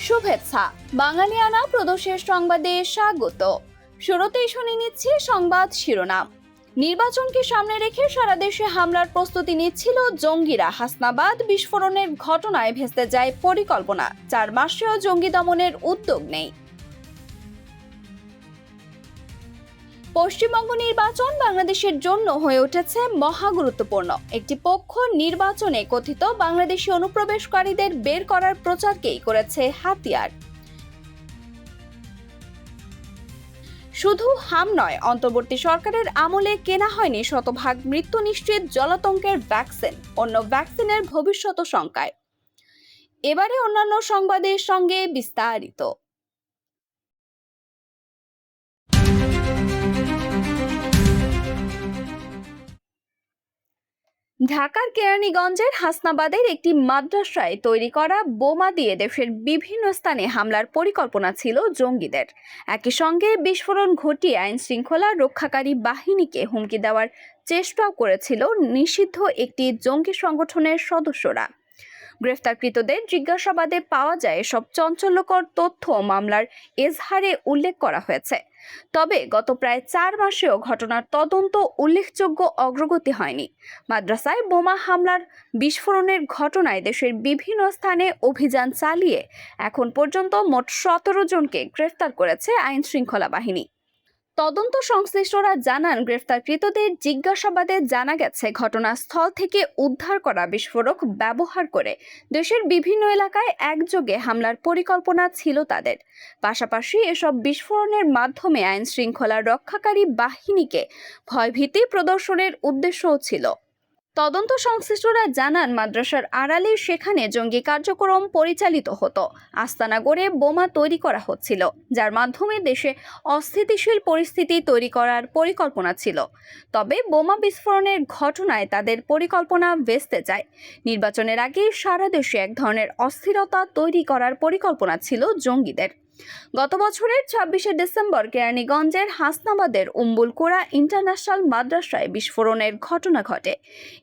শুভেচ্ছা বাঙালিয়ানা প্রদোষের সংবাদে স্বাগত। শুরুতেই শুনে নিচ্ছি সংবাদ শিরোনাম। নির্বাচনকে সামনে রেখে সারা দেশে হামলার প্রস্তুতি নিচ্ছিল জঙ্গিরা। হাসনাবাদ বিস্ফোরণের ঘটনায় ভেস্তে যায় পরিকল্পনা। 4 মাসেও জঙ্গি দমনের উদ্যোগ নেই। পশ্চিমবঙ্গ নির্বাচন বাংলাদেশের জন্য হয়ে উঠেছে মহা গুরুত্বপূর্ণ। একটি পক্ষ নির্বাচনে কথিত বাংলাদেশি অনুপ্রবেশকারীদের বের করার প্রচারকেই করেছে হাতিয়ার। শুধু হাম নয়, অন্তর্বর্তী সরকারের আমলে কেনা হয়নি শতভাগ মৃত্যু নিশ্চিত জলাতঙ্কের ভ্যাকসিন, অন্য ভ্যাকসিনের ভবিষ্যৎ শঙ্কায়। এবারে অন্যান্য সংবাদের সঙ্গে বিস্তারিত। ঢাকার কেরানীগঞ্জের হাসনাবাদের একটি মাদ্রাসায় তৈরি করা বোমা দিয়ে দেশের বিভিন্ন স্থানে হামলার পরিকল্পনা ছিল জঙ্গিদের। একই সঙ্গে বিস্ফোরণ ঘটিয়ে আইন শৃঙ্খলা রক্ষাকারী বাহিনীকে হুমকি দেওয়ার চেষ্টাও করেছিল নিষিদ্ধ একটি জঙ্গি সংগঠনের সদস্যরা। গ্রেফতারকৃতদের জিজ্ঞাসাবাদে পাওয়া যায় সব চাঞ্চল্যকর তথ্য মামলার এজাহারে উল্লেখ করা হয়েছে। তবে গত প্রায় 4 মাসেও ঘটনার তদন্ত উল্লেখযোগ্য অগ্রগতি হয়নি। মাদ্রাসায় বোমা হামলার বিস্ফোরণের ঘটনায় দেশের বিভিন্ন স্থানে অভিযান চালিয়ে এখন পর্যন্ত মোট 17 জনকে গ্রেফতার করেছে আইন শৃঙ্খলা বাহিনী। তদন্ত সংশ্লিষ্টরা জানান, গ্রেফতারকৃতদের জিজ্ঞাসাবাদে জানা গেছে ঘটনাস্থল থেকে উদ্ধার করা বিস্ফোরক ব্যবহার করে দেশের বিভিন্ন এলাকায় একযোগে হামলার পরিকল্পনা ছিল তাদের। পাশাপাশি এসব বিস্ফোরণের মাধ্যমে আইন শৃঙ্খলা রক্ষাকারী বাহিনীকে ভয়ভীতি প্রদর্শনের উদ্দেশ্যও ছিল। তদন্ত সংশ্লিষ্টরা জানান, মাদ্রাসার আড়ালে সেখানে জঙ্গি কার্যক্রম পরিচালিত হতো। আস্তানা গড়ে বোমা তৈরি করা হচ্ছিল, যার মাধ্যমে দেশে অস্থিতিশীল পরিস্থিতি তৈরি করার পরিকল্পনা ছিল। তবে বোমা বিস্ফোরণের ঘটনায় তাদের পরিকল্পনা ভেস্তে যায়। নির্বাচনের আগে সারা দেশে এক ধরনের অস্থিরতা তৈরি করার পরিকল্পনা ছিল জঙ্গিদের। গত বছরের 26শে ডিসেম্বর কেরানীগঞ্জের হাসনাবাদের উম্বুলকুড়া ইন্টারন্যাশনাল মাদ্রাসায় বিস্ফোরণের ঘটনা ঘটে।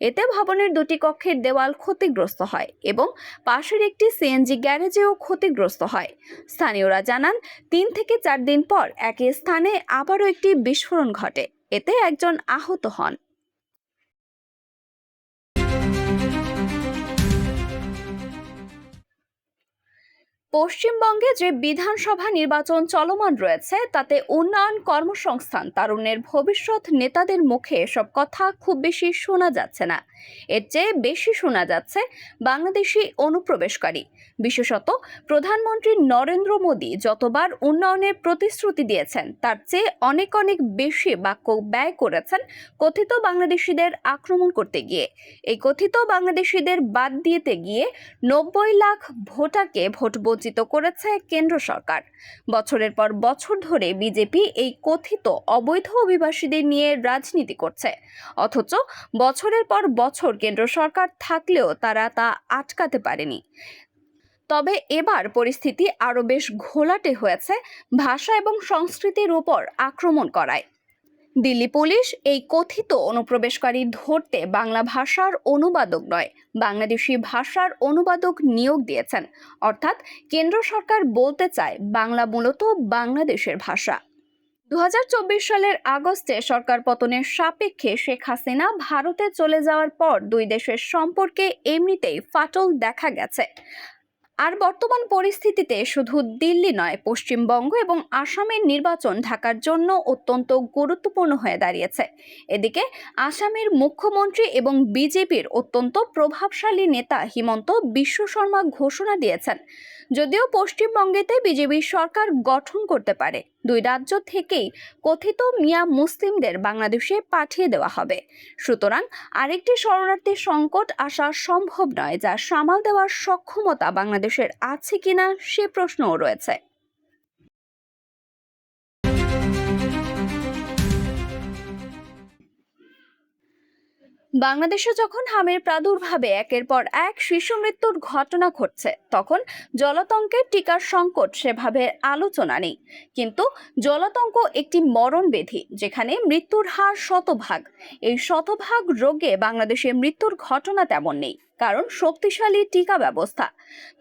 এতে ভবনের 2টি কক্ষের দেওয়াল ক্ষতিগ্রস্ত হয় এবং পাশের একটি সিএনজি গ্যারেজেও ক্ষতিগ্রস্ত হয়। স্থানীয়রা জানান, 3 থেকে 4 দিন পর একই স্থানে আবারও একটি বিস্ফোরণ ঘটে। এতে একজন আহত হন। পশ্চিমবঙ্গে যে বিধানসভা নির্বাচন চলমান রয়েছে তাতে উন্নয়ন, কর্মসংস্থান, তারুণ্যের ভবিষ্যৎ নেতাদের মুখে এসব কথা খুব বেশি শোনা যাচ্ছে না। এর চেয়ে বেশি শোনা যাচ্ছে বাংলাদেশি অনুপ্রবেশকারী। বিশেষত প্রধানমন্ত্রী নরেন্দ্র মোদী যতবার উন্নয়নের প্রতিশ্রুতি দিয়েছেন তার চেয়ে অনেক অনেক বেশি বাক্য ব্যয় করেছেন কথিত বাংলাদেশিদের আক্রমণ করতে গিয়ে। এই কথিত বাংলাদেশিদের বাদ দিতে গিয়ে 90 লাখ ভোটারকে ভোট বঞ্চিত করেছে কেন্দ্র সরকার। বছরের পর বছর ধরে বিজেপি এই কথিত অবৈধ অভিবাসীদের নিয়ে রাজনীতি করছে, অথচ বছরের পর বছর কেন্দ্র সরকার থাকলেও তারা তা আটকাতে পারেনি। তবে এবার পরিস্থিতি আরও বেশ ঘোলাটে হয়েছে ভাষা এবং সংস্কৃতির উপর আক্রমণ করায়। দিল্লি পুলিশ এই কথিত অনুপ্রবেশকারী ধরতে বাংলা ভাষার অনুবাদক নয়, বাংলাদেশি ভাষার অনুবাদক নিয়োগ দিয়েছেন। অর্থাৎ কেন্দ্র সরকার বলতে চায় বাংলা মূলত বাংলাদেশের ভাষা। 2024 সালের আগস্টে সরকার পতনের সাপেক্ষে শেখ হাসিনা ভারতে চলে যাওয়ার পর দুই দেশের সম্পর্কে এমনিতেই ফাটল দেখা গেছে। আর বর্তমান পরিস্থিতিতে শুধু দিল্লি নয়, পশ্চিমবঙ্গ এবং আসামের নির্বাচন ঢাকার জন্য অত্যন্ত গুরুত্বপূর্ণ হয়ে দাঁড়িয়েছে। এদিকে আসামের মুখ্যমন্ত্রী এবং বিজেপির অত্যন্ত প্রভাবশালী নেতা হিমন্ত বিশ্ব শর্মা ঘোষণা দিয়েছেন, যদিও পশ্চিমবঙ্গেতে বিজেপি সরকার গঠন করতে পারে, 2 রাজ্য থেকেই কথিত মিয়া মুসলিমদের বাংলাদেশে পাঠিয়ে দেওয়া হবে। সুতরাং আরেকটি শরণার্থী সংকট আসা সম্ভব নয়, যা সামাল দেওয়ার সক্ষমতা বাংলাদেশের আছে কিনা সে প্রশ্নও রয়েছে। বাংলাদেশে যখন হামের প্রাদুর্ভাবে একের পর এক শিশু মৃত্যুর ঘটনা ঘটছে, তখন জলাতঙ্কের টিকার সংকট সেভাবে আলোচনা নেই। কিন্তু জলাতঙ্ক একটি মরণ ব্যাধি, যেখানে মৃত্যুর হার শতভাগ। এই শতভাগ রোগে বাংলাদেশে মৃত্যুর ঘটনা তেমন নেই, কারণ শক্তিশালী টিকা ব্যবস্থা।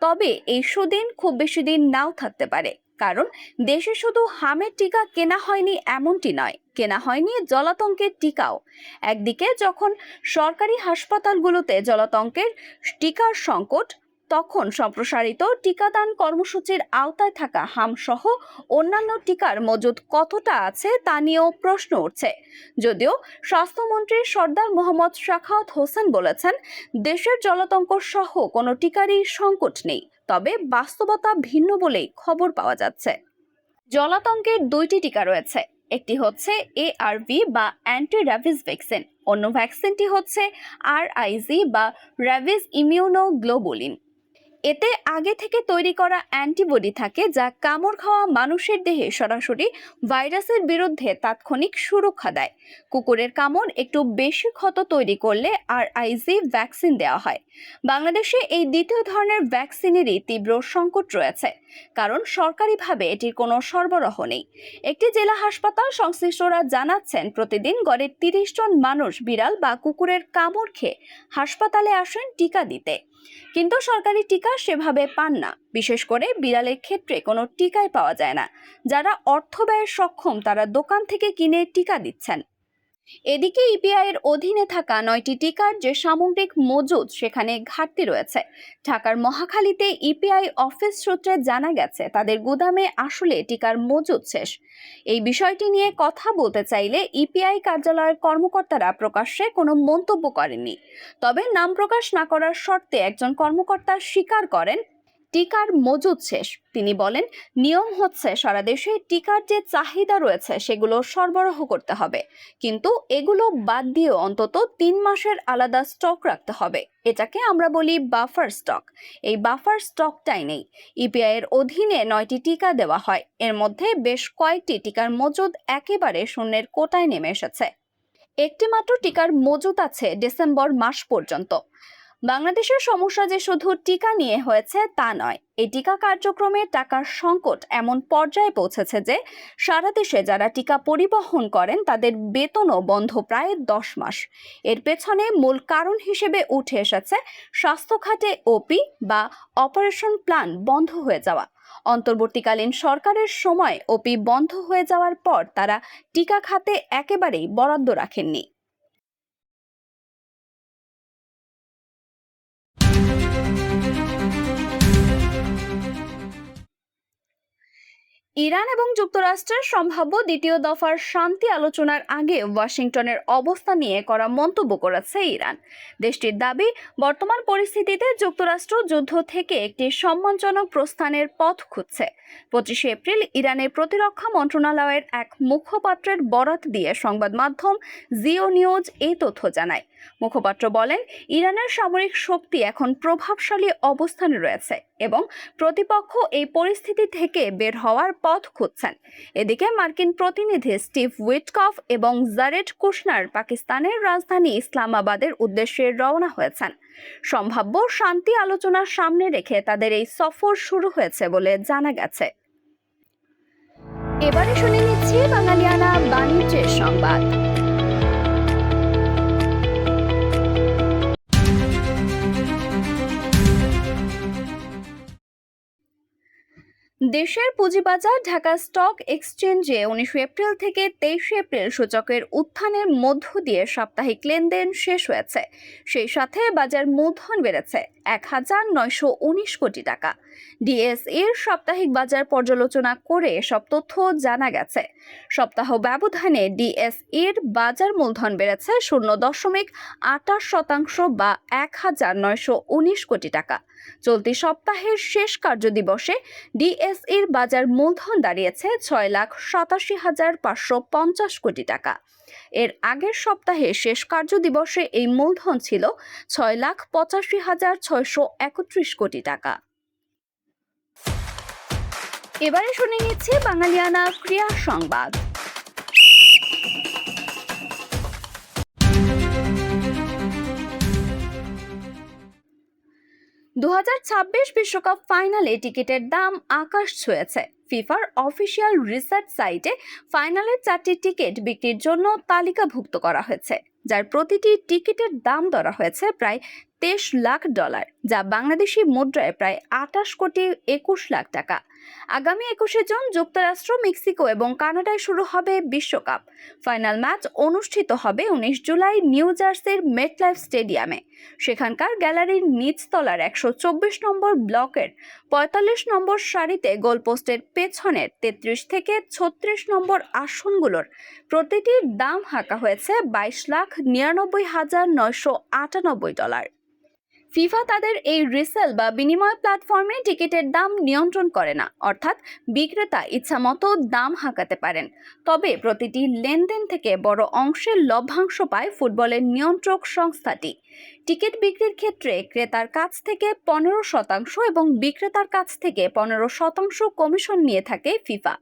তবে এই সুদিন খুব বেশি দিন নাও থাকতে পারে, কারণ দেশে শুধু হামের টিকা কেনা হয়নি এমনটি নয়, কেনা হয়নি জলাতঙ্কের টিকাও। একদিকে যখন সরকারি হাসপাতালগুলোতে জলাতঙ্কের টিকার সংকট, তখন সম্প্রসারিত টিকাদান কর্মসূচির আওতায় থাকা হামসহ অন্যান্য টিকার মজুদ কতটা আছে তা নিয়েও প্রশ্ন উঠছে। যদিও স্বাস্থ্যমন্ত্রী সর্দার মোহাম্মদ সাখাওয়াত হোসেন বলেছেন, দেশের জলাতঙ্ক সহ কোনো টিকারই সংকট নেই, তবে বাস্তবতা ভিন্ন বলেই খবর পাওয়া যাচ্ছে। জলাতঙ্কের দুইটি টিকা রয়েছে, একটি হচ্ছে ARV বা অ্যান্টি র্যাবিস ভ্যাকসিন, অন্য ভ্যাকসিনটি হচ্ছে RIG বা র্যাবিস ইমিউনোগ্লোবুলিন। এতে আগে থেকে তৈরি করা অ্যান্টিবডি থাকে, যা কামড় খাওয়া মানুষের দেহে সরাসরি ভাইরাসের বিরুদ্ধে তাৎক্ষণিক সুরক্ষা দেয়। কুকুরের কামড় একটু বেশি ক্ষত তৈরি করলে RIG ভ্যাকসিন দেওয়া হয়। বাংলাদেশে এই দ্বিতীয় ধরনের ভ্যাকসিনেরই তীব্র সংকট রয়েছে, কারণ সরকারিভাবে এটির কোনো সরবরাহ নেই। একটি জেলা হাসপাতাল সংশ্লিষ্টরা জানাচ্ছেন, প্রতিদিন গড়ে 30 জন মানুষ বিড়াল বা কুকুরের কামড় খেয়ে হাসপাতালে আসেন টিকা দিতে, কিন্তু সরকারি টিকা সেভাবে পান না। বিশেষ করে বিড়ালের ক্ষেত্রে কোনো টিকাই পাওয়া যায় না। যারা অর্থ ব্যয়ে সক্ষম তারা দোকান থেকে কিনে টিকা দিচ্ছেন। এদিকে ইপিআই এর অধীনে থাকা 9টি টিকার যে সামগ্রিক মজুদ, সেখানে ঘাটতি রয়েছে। ঢাকার মহাখালীতে ইপিআই অফিস সূত্রে জানা গেছে, তাদের গুদামে আসলে টিকার মজুদ শেষ। এই বিষয়টি নিয়ে কথা বলতে চাইলে ইপিআই কার্যালয়ের কর্মকর্তারা প্রকাশ্যে কোনো মন্তব্য করেননি। তবে নাম প্রকাশ না করার শর্তে একজন কর্মকর্তা স্বীকার করেন, টিকার মজুদ শেষ। তিনি বলেন, নিয়ম হচ্ছে সারা দেশে টিকার যে চাহিদা রয়েছে সেগুলো সরবরাহ করতে হবে, কিন্তু এগুলো বাদ দিয়েও অন্তত 3 মাসের আলাদা স্টক রাখতে হবে। এটাকে আমরা বলি বাফার স্টক। এই বাফার স্টকটাই নেই। ইপিআই এর অধীনে 9টি টিকা দেওয়া হয়, এর মধ্যে বেশ কয়েকটি টিকার মজুদ একেবারে শূন্যের কোটায় নেমে এসেছে। একটি মাত্র টিকার মজুদ আছে ডিসেম্বর মাস পর্যন্ত। বাংলাদেশের সমস্যা যে শুধু টিকা নিয়ে হয়েছে তা নয়, এই টিকা কার্যক্রমে টাকার সংকট এমন পর্যায়ে পৌঁছেছে যে সারা দেশে যারা টিকা পরিবহন করেন তাদের বেতনও বন্ধ প্রায় 10 মাস। এর পেছনে মূল কারণ হিসেবে উঠে এসেছে স্বাস্থ্য খাতে ওপি বা অপারেশন প্ল্যান বন্ধ হয়ে যাওয়া। অন্তর্বর্তীকালীন সরকারের সময় ওপি বন্ধ হয়ে যাওয়ার পর তারা টিকা খাতে একেবারেই বরাদ্দ রাখেননি। ইরান এবং যুক্তরাষ্ট্রের সম্ভাব্য দ্বিতীয় দফার শান্তি আলোচনার আগে ওয়াশিংটনের অবস্থা নিয়ে করা মন্তব্য করেছে ইরান। দেশটির দাবি, বর্তমান পরিস্থিতিতে যুক্তরাষ্ট্র যুদ্ধ থেকে একটি সম্মানজনক প্রস্থানের পথ খুঁজছে। 25 এপ্রিল ইরানের প্রতিরক্ষা মন্ত্রণালয়ের এক মুখপাত্রের বরাত দিয়ে সংবাদ মাধ্যম জিও নিউজ এই তথ্য জানায়। মুখপাত্র বলেন, ইরানের সামরিক শক্তি এখন প্রভাবশালী অবস্থানে রয়েছে এবং প্রতিপক্ষ এই পরিস্থিতি থেকে বের হওয়ার পথ খুঁজছেন। এদিকে মার্কিন প্রতিনিধি স্টিভ উইটকফ এবং জারেড কুশনার পাকিস্তানের রাজধানী ইসলামাবাদের উদ্দেশ্যে রওনা হয়েছেন। সম্ভাব্য শান্তি আলোচনার সামনে রেখে তাদের এই সফর শুরু হয়েছে বলে জানা গেছে। এবারে শুনে নিচ্ছি বাঙালিয়ানা বাণিজ্যের সংবাদ। দেশের পুঁজিবাজার ঢাকা স্টক এক্সচেঞ্জে 19 এপ্রিল থেকে 23 এপ্রিল সূচকের উত্থানের মধ্য দিয়ে সাপ্তাহিক লেনদেন শেষ হয়েছে। সেই সাথে বাজার মূলধন বেড়েছে 1919 কোটি টাকা। ডিএসইর সাপ্তাহিক বাজার পর্যালোচনা করে এসব তথ্য জানা গেছে। সপ্তাহ ব্যবধানে ডিএসইর বাজার মূলধন বেড়েছে 0.28% বা 1919 কোটি টাকা। চলতি সপ্তাহের শেষ কার্যদিবসে ডিএসইর বাজার মূলধন দাঁড়িয়েছে 6,87,550 কোটি টাকা। এর আগের সপ্তাহে শেষ কার্যদিবসে এই মূলধন ছিল 6,85,631 কোটি টাকা। এবারে শুনে নিচ্ছে বাঙালিয়ানা ক্রীড়া সংবাদ। 2026 বিশ্বকাপ ফাইনালে টিকিটের দাম আকাশ ছুঁয়েছে। ফিফার অফিসিয়াল রিসার্চ সাইটে ফাইনালের 4টি টিকিট বিক্রির জন্য তালিকাভুক্ত করা হয়েছে, যার প্রতিটি টিকিটের দাম ধরা হয়েছে প্রায় $23 লাখ, যা বাংলাদেশি মুদ্রায় প্রায় 28 কোটি 21 লাখ টাকা। আগামী 21শে জুন যুক্তরাষ্ট্র, মেক্সিকো এবং কানাডায় শুরু হবে বিশ্বকাপ। ফাইনাল ম্যাচ অনুষ্ঠিত হবে 19 জুলাই নিউ জার্সির মেটলাইফ স্টেডিয়ামে। সেখানকার গ্যালারির নিচতলার 124 নম্বর ব্লকের 45 নম্বর সারিতে গোলপোস্টের পেছনের 33 থেকে 36 নম্বর আসনগুলোর প্রতিটির দাম হাঁকা হয়েছে $22,99,998। ফিফা তাদের এই রিসেল বা বিনিময় প্ল্যাটফর্মে টিকিটের দাম নিয়ন্ত্রণ করে না, অর্থাৎ বিক্রেতা ইচ্ছামতো দাম হাঁকাতে পারেন। তবে প্রতিটি লেনদেন থেকে বড় অংশের লভ্যাংশ পায় ফুটবলের নিয়ন্ত্রক সংস্থাটি। টিকিট বিক্রির ক্ষেত্রে ক্রেতার কাছ থেকে 15% এবং বিক্রেতার কাছ থেকে 15% কমিশন নিয়ে থাকে ফিফা।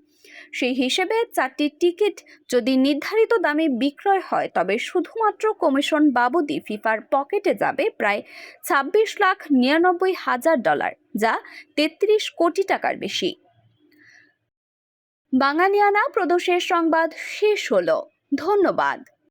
সেই হিসেবে 4টি টিকিট যদি নির্ধারিত দামে বিক্রয় হয়, তবে শুধুমাত্র কমিশন বাবদই ফিফার পকেটে যাবে প্রায় $26,99,000, যা 33 কোটি টাকার বেশি। বাঙালিয়ানা প্রদোষের সংবাদ শেষ হলো। ধন্যবাদ।